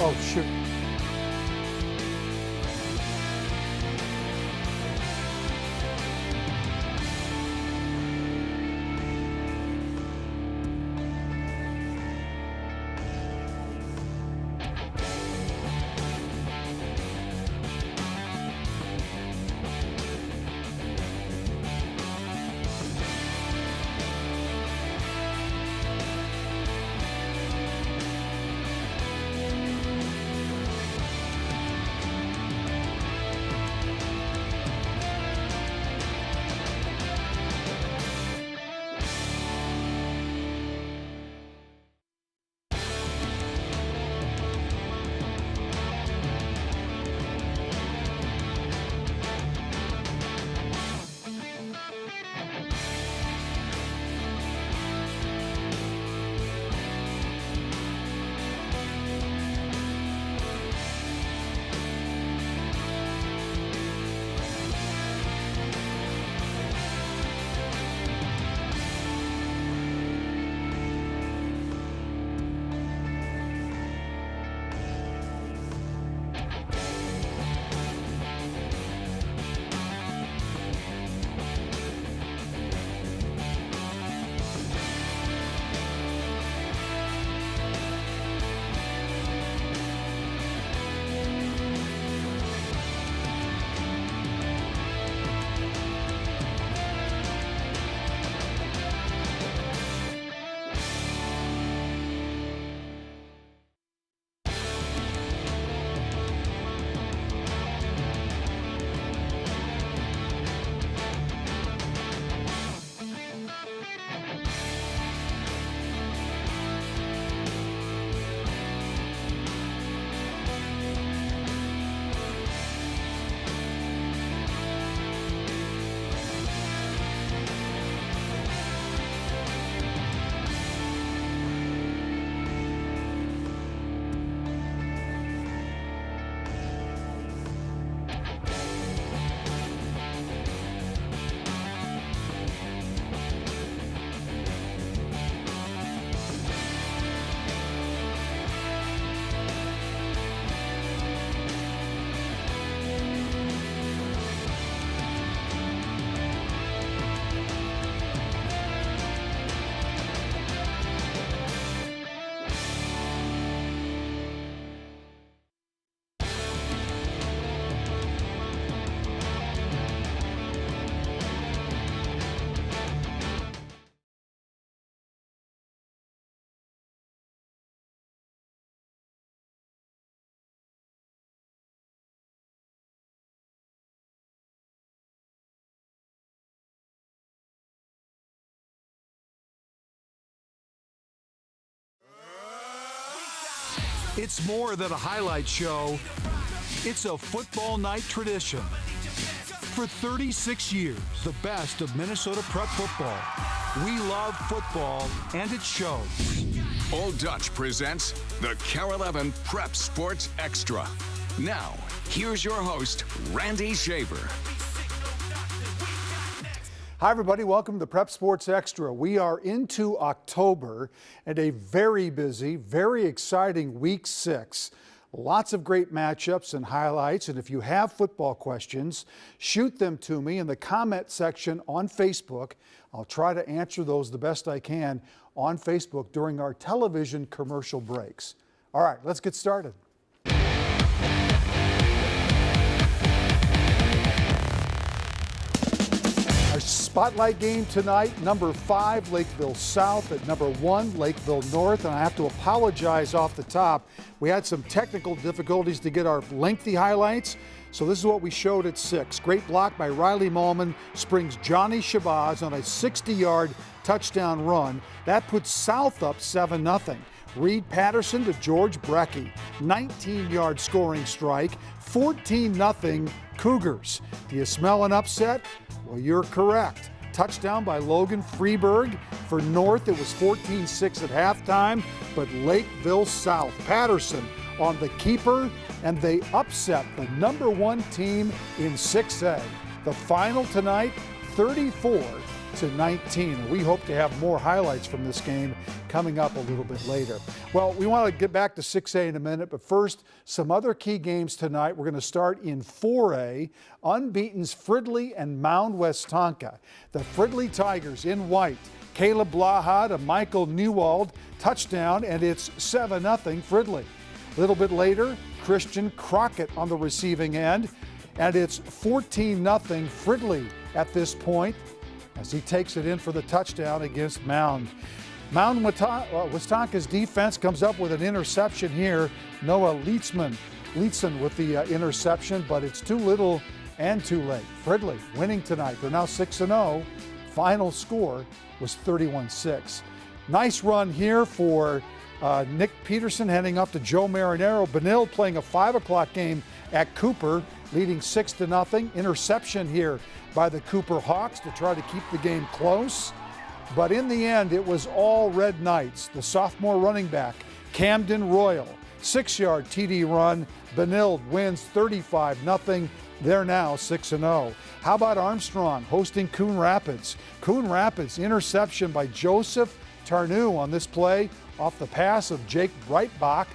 Oh, shoot. It's more than a highlight show. It's a football night tradition. For 36 years, the best of Minnesota Prep football. We love football, and it shows. Old Dutch presents the KARE 11 Prep Sports Extra. Now, here's your host, Randy Shaver. Hi, everybody. Welcome to Prep Sports Extra. We are into October and a very busy, very exciting Week 6. Lots of great matchups and highlights. And if you have football questions, shoot them to me in the comment section on Facebook. I'll try to answer those the best I can on Facebook during our television commercial breaks. All right, let's get started. Our spotlight game tonight, number 5, Lakeville South at number 1, Lakeville North. And I have to apologize off the top. We had some technical difficulties to get our lengthy highlights. So this is what we showed at 6. Great block by Riley Mallman springs Johnny Shabazz on a 60-yard touchdown run. That puts South up 7-0. Reed Patterson to George Brecky. 19-yard scoring strike, 14-0 Cougars. Do you smell an upset? Well, you're correct. Touchdown by Logan Freeberg. For North, it was 14-6 at halftime, but Lakeville South. Patterson on the keeper, and they upset the number 1 team in 6A. The final tonight, 19. We hope to have more highlights from this game coming up a little bit later. Well, we want to get back to 6A in a minute, but first, some other key games tonight. We're going to start in 4A. Unbeaten's Fridley and Mound Westonka. The Fridley Tigers in white. Caleb Blaha to Michael Newald, touchdown, and it's 7-0 Fridley. A little bit later, Christian Crockett on the receiving end, and it's 14-0 Fridley at this point as he takes it in for the touchdown against Mound. Mound Westonka's defense comes up with an interception here. Noah Lietzen with the interception, but it's too little and too late. Fridley winning tonight. They're now 6-0. Final score was 31-6. Nice run here for Nick Peterson heading up to Joe Marinero. Benilde playing a 5 o'clock game at Cooper, leading 6-0. Interception here by the Cooper Hawks to try to keep the game close. But in the end, it was all Red Knights. The sophomore running back, Camden Royal, 6-yard TD run. Benilde wins 35-0. They're now 6-0. How about Armstrong hosting Coon Rapids? Coon Rapids interception by Joseph Tarnew on this play off the pass of Jake Breitbach.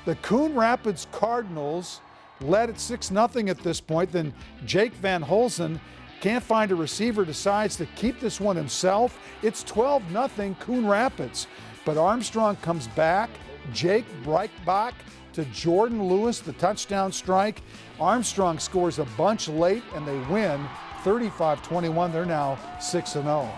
The Coon Rapids Cardinals led at 6-0 at this point. Then Jake Van Holzen can't find a receiver, decides to keep this one himself. It's 12-0 Coon Rapids. But Armstrong comes back. Jake Breitbach to Jordan Lewis, the touchdown strike. Armstrong scores a bunch late, and they win 35-21. They're now 6-0.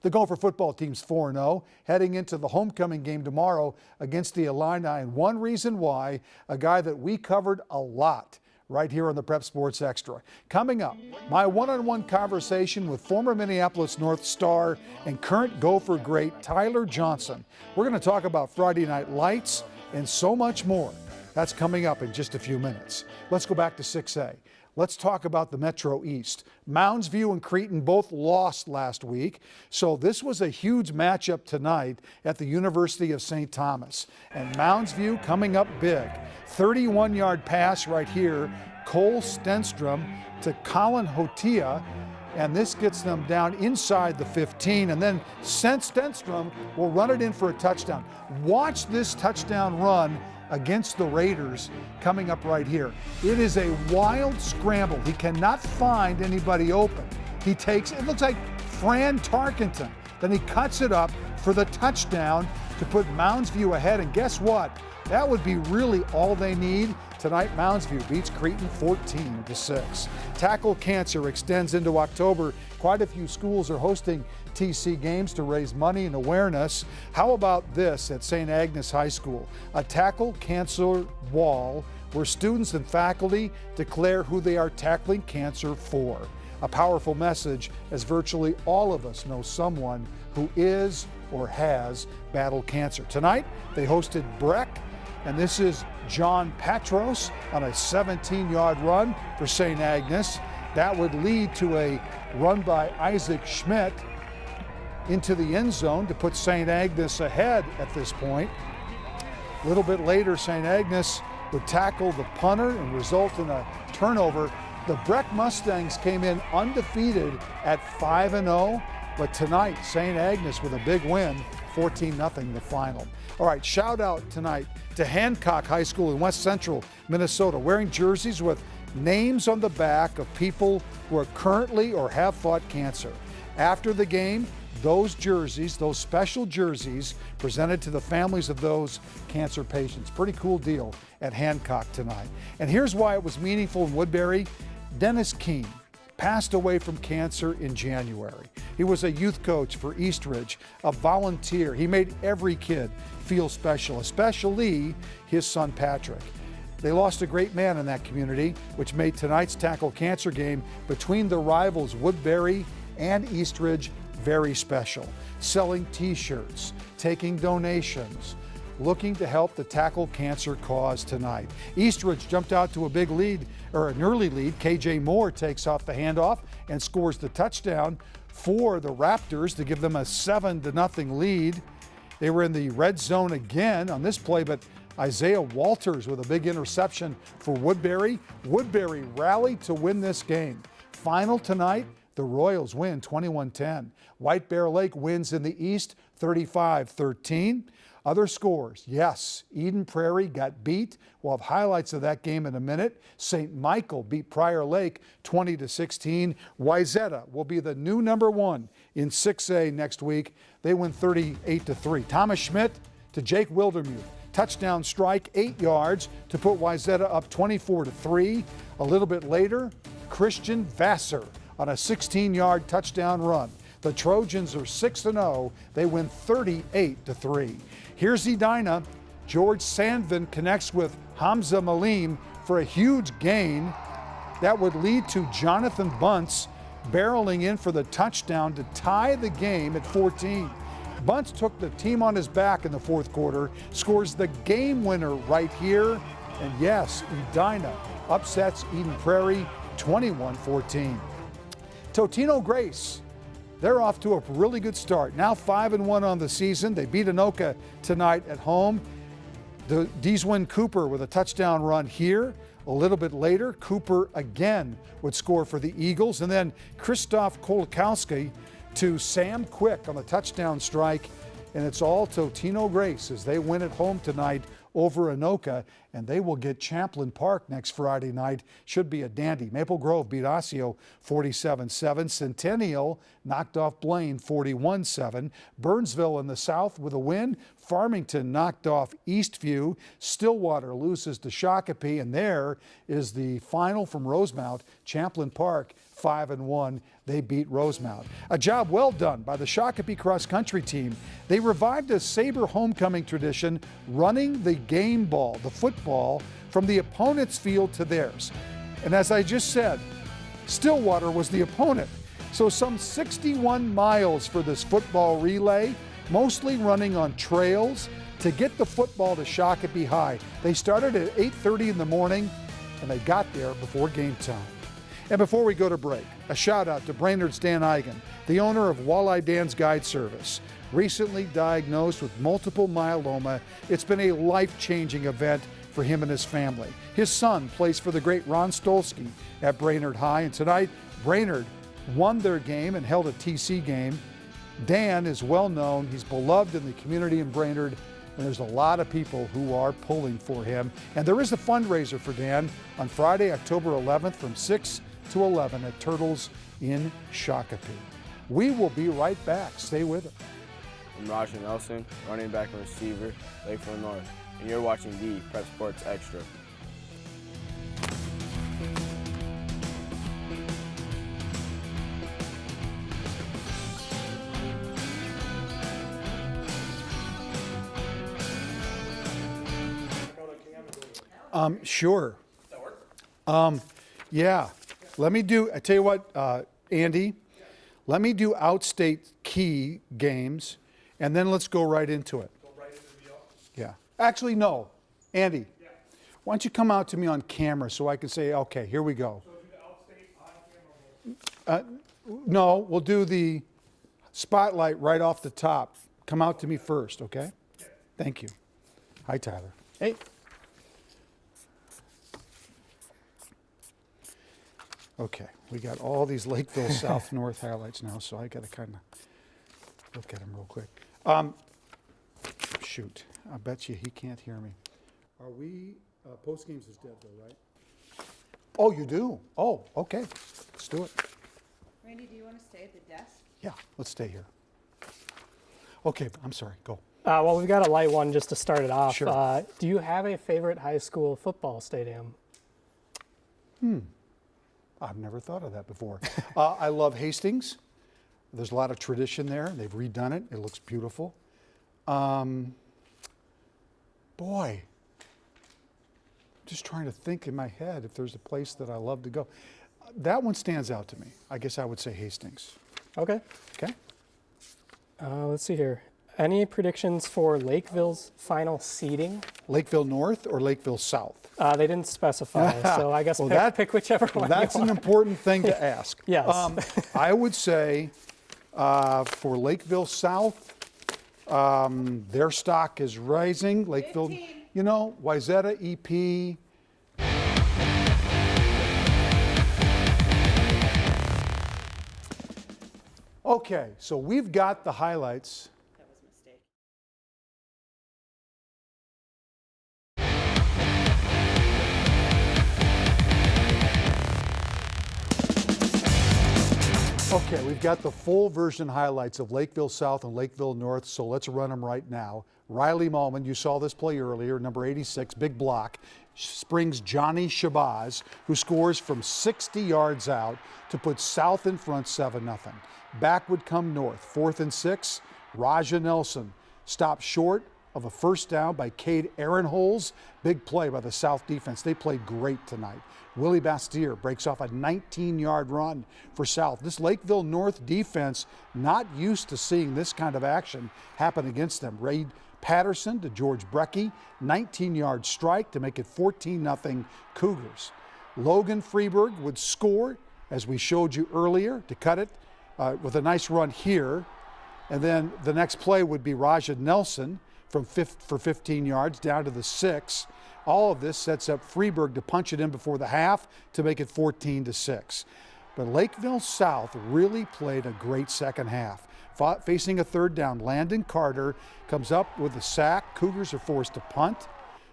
The Gopher football team's 4-0, heading into the homecoming game tomorrow against the Illini. And one reason why, a guy that we covered a lot right here on the Prep Sports Extra. Coming up, my one-on-one conversation with former Minneapolis North star and current Gopher great Tyler Johnson. We're going to talk about Friday Night Lights and so much more. That's coming up in just a few minutes. Let's go back to 6A. Let's talk about the Metro East. Mounds View and Cretin both lost last week, so this was a huge matchup tonight at the University of St. Thomas. And Mounds View coming up big. 31-yard pass right here, Cole Stenstrom to Colin Hotia, and this gets them down inside the 15, and then Stenstrom will run it in for a touchdown. Watch this touchdown run against the Raiders coming up right here. It is a wild scramble. He cannot find anybody open. He takes, it looks like Fran Tarkenton. Then he cuts it up for the touchdown to put Mounds View ahead, and guess what? That would be really all they need. Tonight, Mounds View beats Cretin 14-6. Tackle cancer extends into October. Quite a few schools are hosting TC games to raise money and awareness. How about this at St. Agnes High School? A tackle cancer wall where students and faculty declare who they are tackling cancer for. A powerful message, as virtually all of us know someone who is or has battled cancer. Tonight, they hosted Breck, and this is John Patros on a 17-yard run for St. Agnes. That would lead to a run by Isaac Schmidt into the end zone to put St. Agnes ahead at this point. A little bit later, St. Agnes would tackle the punter and result in a turnover. The Breck Mustangs came in undefeated at 5-0, but tonight, St. Agnes with a big win, 14-0 the final. All right, shout out tonight to Hancock High School in West Central Minnesota, wearing jerseys with names on the back of people who are currently or have fought cancer. After the game, those jerseys, those special jerseys, presented to the families of those cancer patients. Pretty cool deal at Hancock tonight. And here's why it was meaningful in Woodbury. Dennis Keene passed away from cancer in January. He was a youth coach for Eastridge, a volunteer. He made every kid feel special, especially his son Patrick. They lost a great man in that community, which made tonight's tackle cancer game between the rivals Woodbury and Eastridge very special. Selling t-shirts, taking donations, looking to help the tackle cancer cause tonight. Eastridge jumped out to a big lead, or an early lead. KJ Moore takes off the handoff and scores the touchdown for the Raptors to give them a 7-0 lead. They were in the red zone again on this play, but Isaiah Walters with a big interception for Woodbury. Woodbury rallied to win this game. Final tonight, The Royals win 21-10. White Bear Lake wins in the East 35-13. Other scores, yes, Eden Prairie got beat. We'll have highlights of that game in a minute. St. Michael beat Prior Lake 20-16. Wayzata will be the new number 1 in 6A next week. They win 38-3. Thomas Schmidt to Jake Wildermuth. Touchdown strike, 8 yards to put Wayzata up 24-3. A little bit later, Christian Vassar on a 16-yard touchdown run. The Trojans are 6-0. They win 38-3. Here's Edina. George Sandvin connects with Hamza Malim for a huge gain. That would lead to Jonathan Bunce barreling in for the touchdown to tie the game at 14. Bunce took the team on his back in the fourth quarter, scores the game winner right here. And yes, Edina upsets Eden Prairie 21-14. Totino Grace, they're off to a really good start. Now 5-1 on the season. They beat Anoka tonight at home. Deeswin Cooper with a touchdown run here. A little bit later, Cooper again would score for the Eagles. And then Krzysztof Kolakowski to Sam Quick on the touchdown strike. And it's all Totino Grace as they win at home tonight over Anoka, and they will get Champlin Park next Friday night. Should be a dandy. Maple Grove beat Osseo 47-7. Centennial knocked off Blaine 41-7. Burnsville in the South with a win. Farmington knocked off Eastview. Stillwater loses to Shakopee, and there is the final from Rosemount. Champlin Park 5-1. They beat Rosemount. A job well done by the Shakopee cross-country team. They revived a Sabre homecoming tradition, running the game ball, the football, from the opponent's field to theirs. And as I just said, Stillwater was the opponent. So some 61 miles for this football relay, mostly running on trails to get the football to Shakopee High. They started at 8:30 in the morning, and they got there before game time. And before we go to break, a shout out to Brainerd's Dan Eigen, the owner of Walleye Dan's Guide Service. Recently diagnosed with multiple myeloma, it's been a life-changing event for him and his family. His son plays for the great Ron Stolsky at Brainerd High, and tonight Brainerd won their game and held a TC game. Dan is well known, he's beloved in the community in Brainerd, and there's a lot of people who are pulling for him. And there is a fundraiser for Dan on Friday, October 11th from 6 to 11 at Turtles in Shakopee. We will be right back. Stay with us. I'm Roger Nelson, running back and receiver, Lakeville North, and you're watching the Prep Sports Extra. Sure. Yeah. Let me do, I tell you what, Andy, let me do outstate key games, and then let's go right into it. Go right into the deal. Yeah. Actually, no. Andy, why don't you come out to me on camera so I can say, okay, here we go. So do the outstate on camera. No, we'll do the spotlight right off the top. Come out to me first, okay? Thank you. Hi, Tyler. Hey. Okay, we got all these Lakeville South North highlights now, so I got to kind of look at them real quick. Shoot, I bet you he can't hear me. Are we, post games is dead though, right? Oh, you do? Oh, okay, let's do it. Randy, do you want to stay at the desk? Yeah, let's stay here. Okay, I'm sorry, go. Well, we've got a light one just to start it off. Sure. Do you have a favorite high school football stadium? I've never thought of that before. I love Hastings. There's a lot of tradition there. They've redone it. It looks beautiful. Boy, just trying to think in my head if there's a place that I love to go. That one stands out to me. I guess I would say Hastings. Okay. Okay? Let's see here. Any predictions for Lakeville's final seeding? Lakeville North or Lakeville South? They didn't specify, so I guess Well, pick whichever one That's you an want. important thing to ask. Yes. I would say for Lakeville South, their stock is rising. Lakeville, 15. you know, Wayzata, EP. Okay, so we've got the highlights. That was a mistake. Okay, we've got the full version highlights of Lakeville South and Lakeville North, so let's run them right now. Riley Malman, you saw this play earlier, number 86, big block, springs Johnny Shabazz, who scores from 60 yards out to put South in front 7-0. Back would come North, 4th and 6. Raja Nelson stopped short of a first down by Cade Aaronholes. Big play by the South defense. They played great tonight. Willie Bastier breaks off a 19-yard run for South. This Lakeville North defense not used to seeing this kind of action happen against them. Ray Patterson to George Brecky, 19-yard strike to make it 14-0 Cougars. Logan Freeberg would score, as we showed you earlier, to cut it with a nice run here. And then the next play would be Raja Nelson for 15 yards down to the 6. All of this sets up Freeberg to punch it in before the half to make it 14-6. But Lakeville South really played a great second half. Facing a third down, Landon Carter comes up with a sack. Cougars are forced to punt.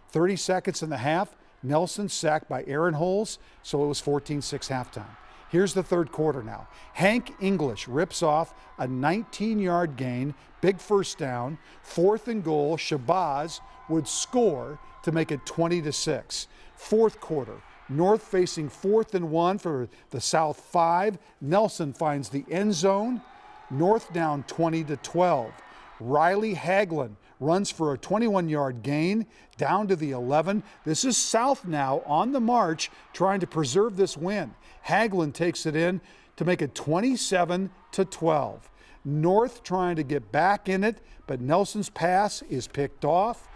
30 seconds in the half, Nelson sacked by Aaronholes, so it was 14-6 halftime. Here's the third quarter now. Hank English rips off a 19-yard gain, big first down, 4th and goal. Shabazz would score to make it 20-6. Fourth quarter, North facing 4th and 1 for the South 5. Nelson finds the end zone. North down 20-12. Riley Haglin runs for a 21-yard gain down to the 11. This is South now on the march trying to preserve this win. Haglin takes it in to make it 27-12. North trying to get back in it, but Nelson's pass is picked off.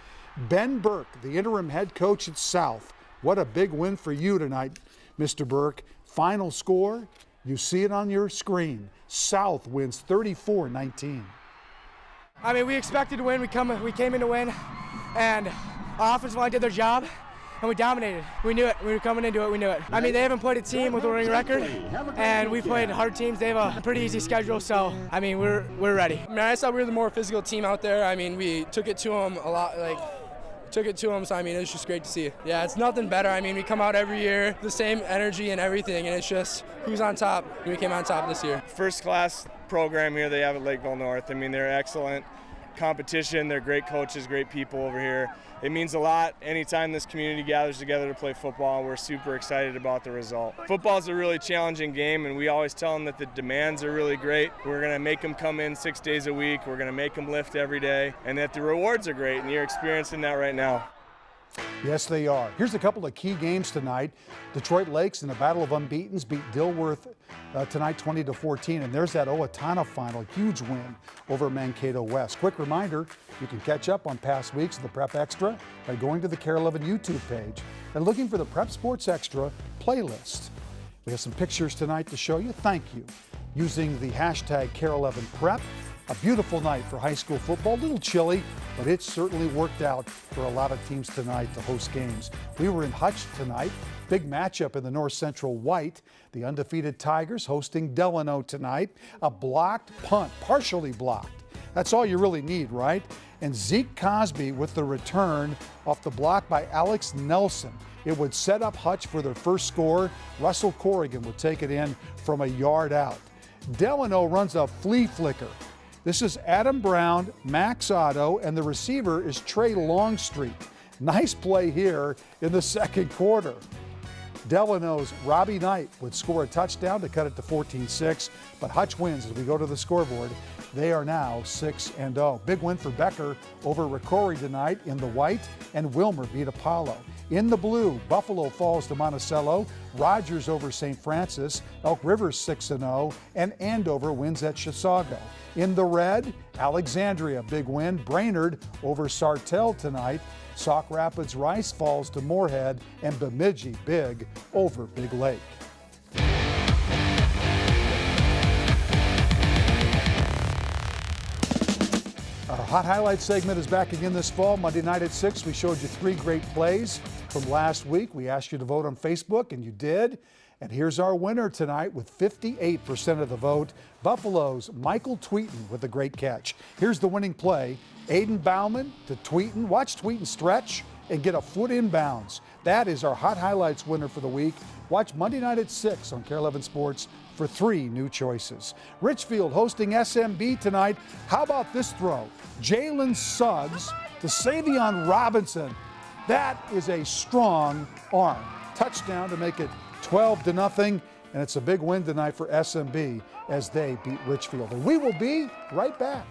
Ben Burke, the interim head coach at South. What a big win for you tonight, Mr. Burke. Final score, you see it on your screen. South wins 34-19. I mean, we expected to win. We came in to win, and our offensive line did their job, and we dominated. We knew it. We were coming into it. We knew it. I mean, they haven't played a team with a winning record, and we played hard teams. They have a pretty easy schedule, so I mean, we're ready. I mean, I thought we were the more physical team out there. I mean, we took it to them a lot, so I mean, it was just great to see. Yeah, it's nothing better. I mean, we come out every year, the same energy and everything, and it's just who's on top. And we came on top this year. First class program here they have at Lakeville North. I mean, they're excellent competition. They're great coaches, great people over here. It means a lot anytime this community gathers together to play football. We're super excited about the result. Football is a really challenging game, and we always tell them that the demands are really great. We're going to make them come in 6 days a week. We're going to make them lift every day, and that the rewards are great, and you're experiencing that right now. Yes, they are. Here's a couple of key games tonight. Detroit Lakes in a battle of unbeatens beat Dilworth tonight 20-14, and there's that Owatonna final, huge win over Mankato West. Quick reminder, you can catch up on past weeks of the Prep Extra by going to the KARE 11 YouTube page and looking for the Prep Sports Extra playlist. We have some pictures tonight to show you. Thank you. Using the hashtag KARE11Prep. A beautiful night for high school football, a little chilly, but it certainly worked out for a lot of teams tonight to host games. We were in Hutch tonight, big matchup in the North Central White. The undefeated Tigers hosting Delano tonight. A blocked punt, partially blocked. That's all you really need, right? And Zeke Cosby with the return off the block by Alex Nelson. It would set up Hutch for their first score. Russell Corrigan would take it in from a yard out. Delano runs a flea flicker. This is Adam Brown, Max Otto, and the receiver is Trey Longstreet. Nice play here in the second quarter. Delano's Robbie Knight would score a touchdown to cut it to 14-6, but Hutch wins as we go to the scoreboard. They are now 6-0. Big win for Becker over Ricori tonight in the white, and Wilmer beat Apollo. In the blue, Buffalo falls to Monticello, Rogers over St. Francis, Elk River 6-0, and Andover wins at Chisago. In the red, Alexandria, big win. Brainerd over Sartell tonight. Sauk Rapids Rice falls to Moorhead, and Bemidji big over Big Lake. Our Hot Highlights segment is back again this fall. Monday night at 6, we showed you 3 great plays from last week. We asked you to vote on Facebook, and you did. And here's our winner tonight with 58% of the vote. Buffalo's Michael Tweeten with a great catch. Here's the winning play. Aiden Bauman to Tweeten. Watch Tweeten stretch and get a foot in bounds. That is our Hot Highlights winner for the week. Watch Monday night at 6 on KARE 11 Sports for 3 new choices. Richfield hosting SMB tonight. How about this throw? Jalen Suggs to Savion Robinson. That is a strong arm. Touchdown to make it 12-0, and it's a big win tonight for SMB as they beat Richfield. And we will be right back.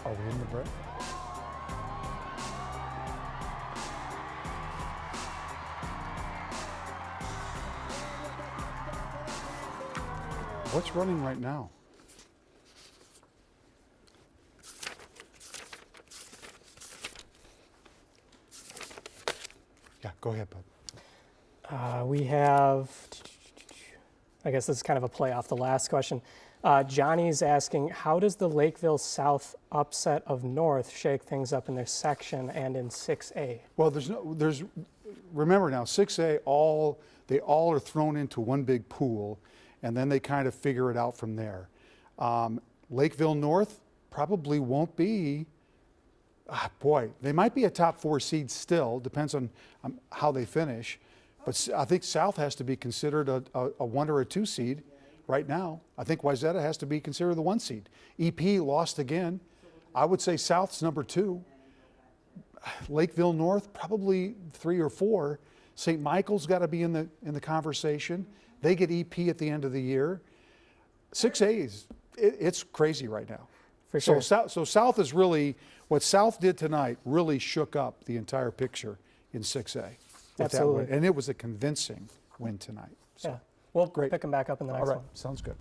Are we in the break? What's running right now? Yeah, go ahead, bud. We have, I guess this is kind of a play off the last question. Johnny's asking, how does the Lakeville South upset of North shake things up in their section and in 6A? Well, remember now, 6A, they all are thrown into one big pool, and then they kind of figure it out from there. Lakeville North probably won't be, they might be a top 4 seed still, depends on how they finish. But I think South has to be considered a 1 or a 2 seed right now. I think Wayzata has to be considered the 1 seed. EP lost again. I would say South's number 2. Lakeville North, probably 3 or 4. St. Michael's got to be in the conversation. They get EP at the end of the year. 6A it's crazy right now. For sure. So South is really, what South did tonight really shook up the entire picture in 6A. Absolutely. And it was a convincing win tonight. So. Yeah. We'll Great. pick them back up in the next All right, one. sounds good.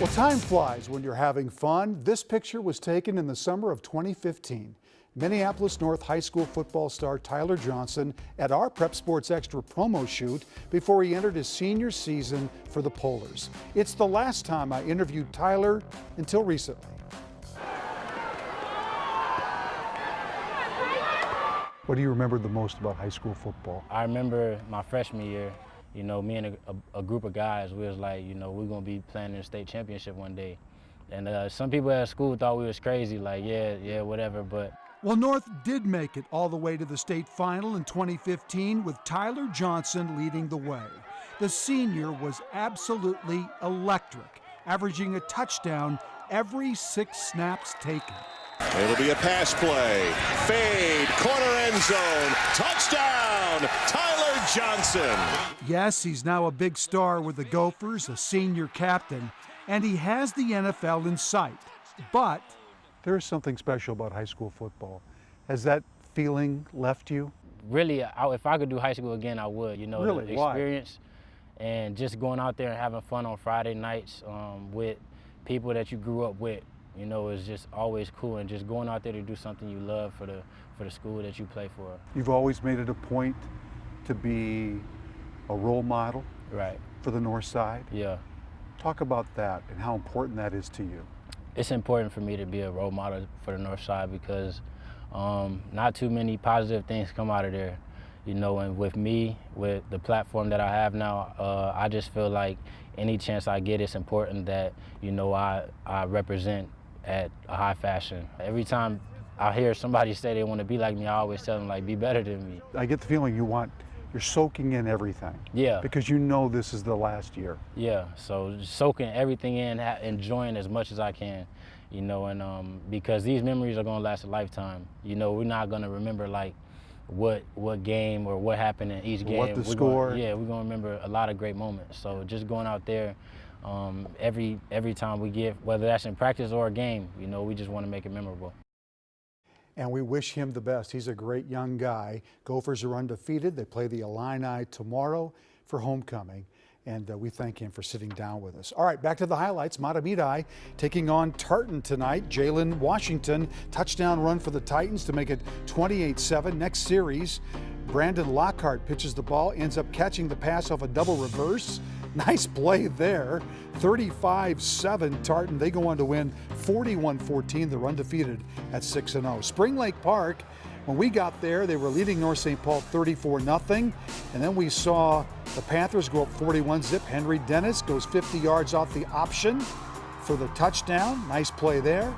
Well, time flies when you're having fun. This picture was taken in the summer of 2015. Minneapolis North High School football star Tyler Johnson at our Prep Sports Extra promo shoot before he entered his senior season for the Polars. It's the last time I interviewed Tyler until recently. What do you remember the most about high school football? I remember my freshman year, you know, me and a group of guys, we was like, you know, we're gonna be playing in the state championship one day. And some people at school thought we was crazy, like, yeah, whatever, but. Well, North did make it all the way to the state final in 2015 with Tyler Johnson leading the way. The senior was absolutely electric, averaging a touchdown every 6 snaps taken. It'll be a pass play. Fade, corner end zone, touchdown, Tyler Johnson. Yes, he's now a big star with the Gophers, a senior captain, and he has the NFL in sight. But there is something special about high school football. Has that feeling left you? Really, if I could do high school again, I would. You know, really? The experience and just going out there and having fun on Friday nights with people that you grew up with. You know, it's just always cool, and just going out there to do something you love for the school that you play for. You've always made it a point to be a role model, right, for the North Side. Yeah. Talk about that and how important that is to you. It's important for me to be a role model for the North Side because not too many positive things come out of there. You know, and with me, with the platform that I have now, I just feel like any chance I get, it's important that, you know, I represent at a high fashion. Every time I hear somebody say they want to be like me, I always tell them, like, be better than me. I get the feeling you're soaking in everything. Yeah. Because you know this is the last year. Yeah, so just soaking everything in, enjoying as much as I can. you know, and because these memories are gonna last a lifetime. You know, we're not gonna remember like what game or what happened in each game. What the score. We're gonna remember a lot of great moments. So just going out there every time we get, whether that's in practice or a game, you know, we just want to make it memorable. And we wish him the best. He's a great young guy. Gophers are undefeated. They play the Illini tomorrow for homecoming. And we thank him for sitting down with us. All right, back to the highlights. Matamidi taking on Tartan tonight. Jalen Washington, touchdown run for the Titans to make it 28-7. Next series, Brandon Lockhart pitches the ball, ends up catching the pass off a double reverse. Nice play there. 35-7 Tartan. They go on to win 41-14. They're undefeated at 6-0. Spring Lake Park, when we got there, they were leading North St. Paul 34-0. And then we saw the Panthers go up 41-zip. Henry Dennis goes 50 yards off the option for the touchdown. Nice play there.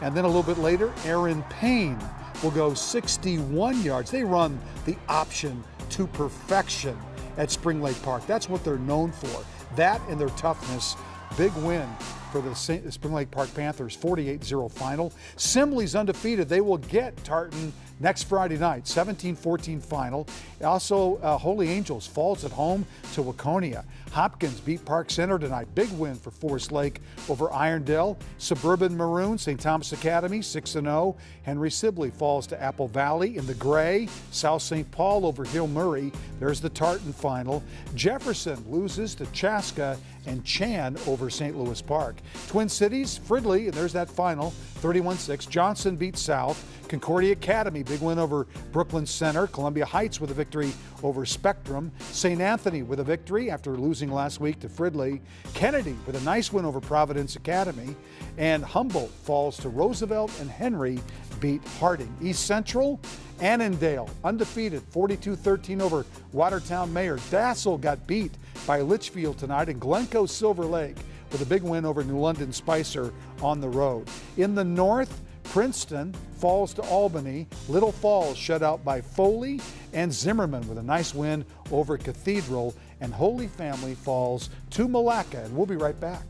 And then a little bit later, Aaron Payne will go 61 yards. They run the option to perfection at Spring Lake Park. That's what they're known for. That and their toughness. Big win for the Spring Lake Park Panthers, 48-0 final. Simley's undefeated. They will get Tartan next Friday night, 17-14 final. Also, Holy Angels falls at home to Waconia. Hopkins beat Park Center tonight. Big win for Forest Lake over Irondale. Suburban Maroon, St. Thomas Academy, 6-0. Henry Sibley falls to Apple Valley. In the gray, South St. Paul over Hill Murray. There's the Tartan final. Jefferson loses to Chaska, and Chan over St. Louis Park. Twin Cities, Fridley, and there's that final, 31-6. Johnson beats South. Concordia Academy, big win over Brooklyn Center. Columbia Heights with a victory over Spectrum. St. Anthony with a victory after losing last week to Fridley. Kennedy with a nice win over Providence Academy. And Humboldt falls to Roosevelt, and Henry beat Harding. East Central, Annandale undefeated, 42-13 over Watertown Mayor. Dassel got beat by Litchfield tonight, and Glencoe Silver Lake with a big win over New London Spicer on the road. In the north, Princeton falls to Albany. Little Falls shut out by Foley, and Zimmerman with a nice win over Cathedral, and Holy Family falls to Malacca. And we'll be right back.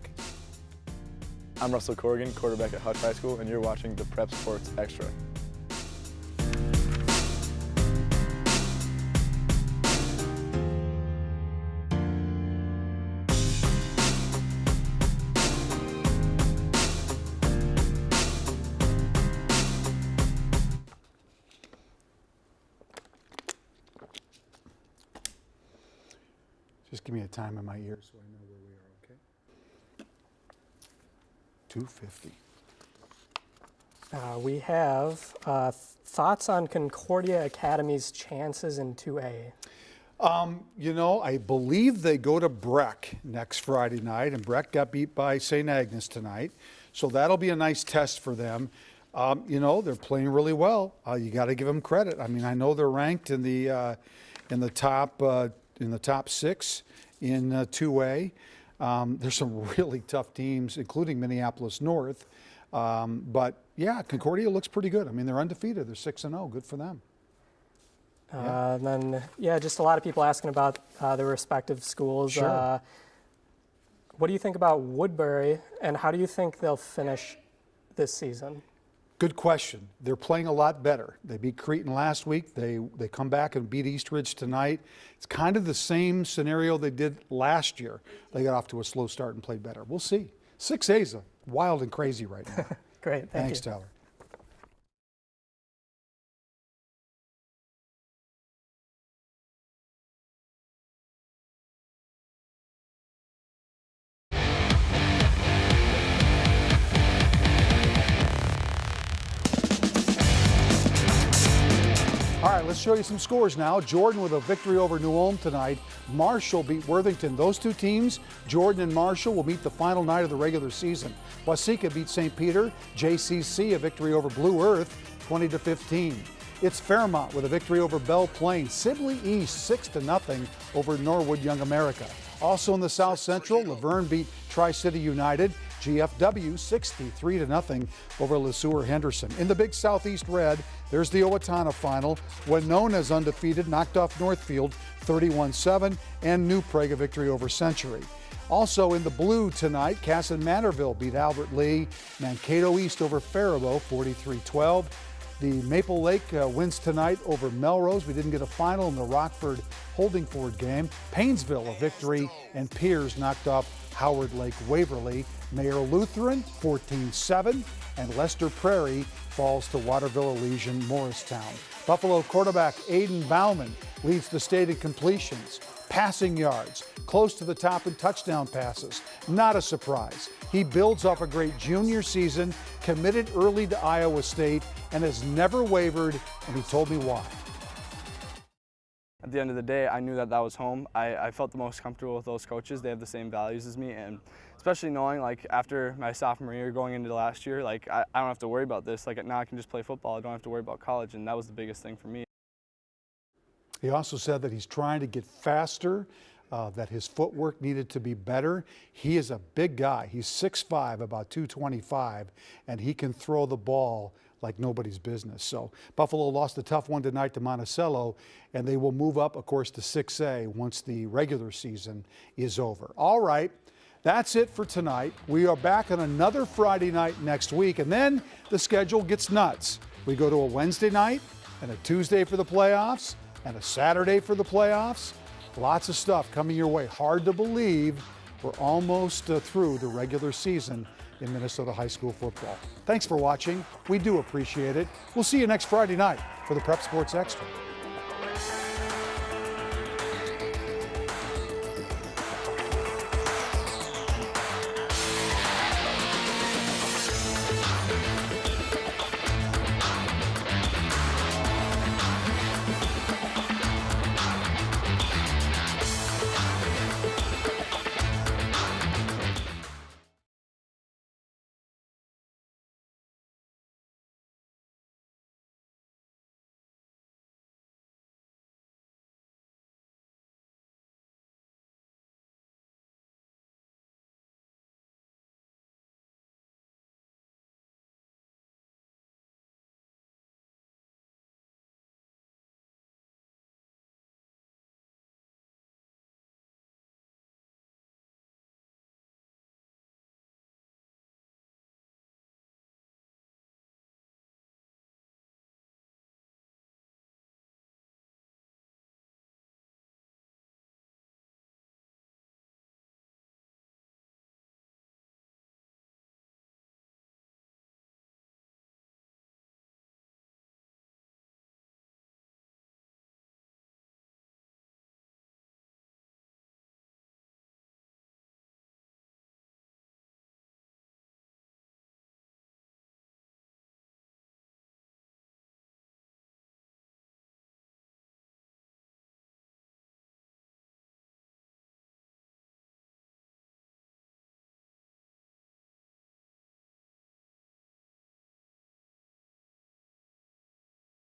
I'm Russell Corrigan, quarterback at Hutch High School, and you're watching the Prep Sports Extra. Just give me a time in my ear so I know where we are, okay? 250. We have thoughts on Concordia Academy's chances in 2A. You know, I believe they go to Breck next Friday night, and Breck got beat by St. Agnes tonight. So that'll be a nice test for them. You know, they're playing really well. You got to give them credit. I mean, I know they're ranked in the top 6 in 2A. There's some really tough teams, including Minneapolis North. But yeah, Concordia looks pretty good. I mean, they're undefeated. They're 6-0. Good for them. And then, just a lot of people asking about their respective schools. Sure. What do you think about Woodbury, and how do you think they'll finish this season? Good question. They're playing a lot better. They beat Cretin last week. They come back and beat Eastridge tonight. It's kind of the same scenario they did last year. They got off to a slow start and played better. We'll see. 6A is wild and crazy right now. Great. Thanks, Tyler. All right, let's show you some scores now. Jordan with a victory over New Ulm tonight. Marshall beat Worthington. Those two teams, Jordan and Marshall, will meet the final night of the regular season. Waseca beat St. Peter. JCC a victory over Blue Earth, 20-15. It's Fairmont with a victory over Belle Plaine. Sibley East 6-0 over Norwood Young America. Also in the South Central, Laverne beat Tri-City United. GFW 63-0 over LeSueur Henderson. In the Big Southeast Red, there's the Owatonna final. Winona's undefeated, knocked off Northfield 31-7, and New Prague a victory over Century. Also in the blue tonight, Casson Manorville beat Albert Lee. Mankato East over Faribault, 43-12. The Maple Lake wins tonight over Melrose. We didn't get a final in the Rockford Holdingford game. Paynesville a victory, and Piers knocked off Howard Lake Waverly. Mayor Lutheran 14-7, and Lester Prairie falls to Waterville Elysian Morristown. Buffalo quarterback Aiden Bauman leads the state in completions, passing yards, close to the top in touchdown passes. Not a surprise. He builds off a great junior season, committed early to Iowa State, and has never wavered, and he told me why. At the end of the day, I knew that was home. I felt the most comfortable with those coaches. They have the same values as me, and especially knowing, like, after my sophomore year going into the last year, like, I don't have to worry about this. Like, now I can just play football. I don't have to worry about college, and that was the biggest thing for me. He also said that he's trying to get faster, that his footwork needed to be better. He is a big guy. He's 6'5", about 225, and he can throw the ball like nobody's business. So Buffalo lost a tough one tonight to Monticello, and they will move up, of course, to 6A once the regular season is over. All right, that's it for tonight. We are back on another Friday night next week, and then the schedule gets nuts. We go to a Wednesday night and a Tuesday for the playoffs and a Saturday for the playoffs. Lots of stuff coming your way. Hard to believe we're almost through the regular season in Minnesota high school football. Thanks for watching. We do appreciate it. We'll see you next Friday night for the Prep Sports Extra.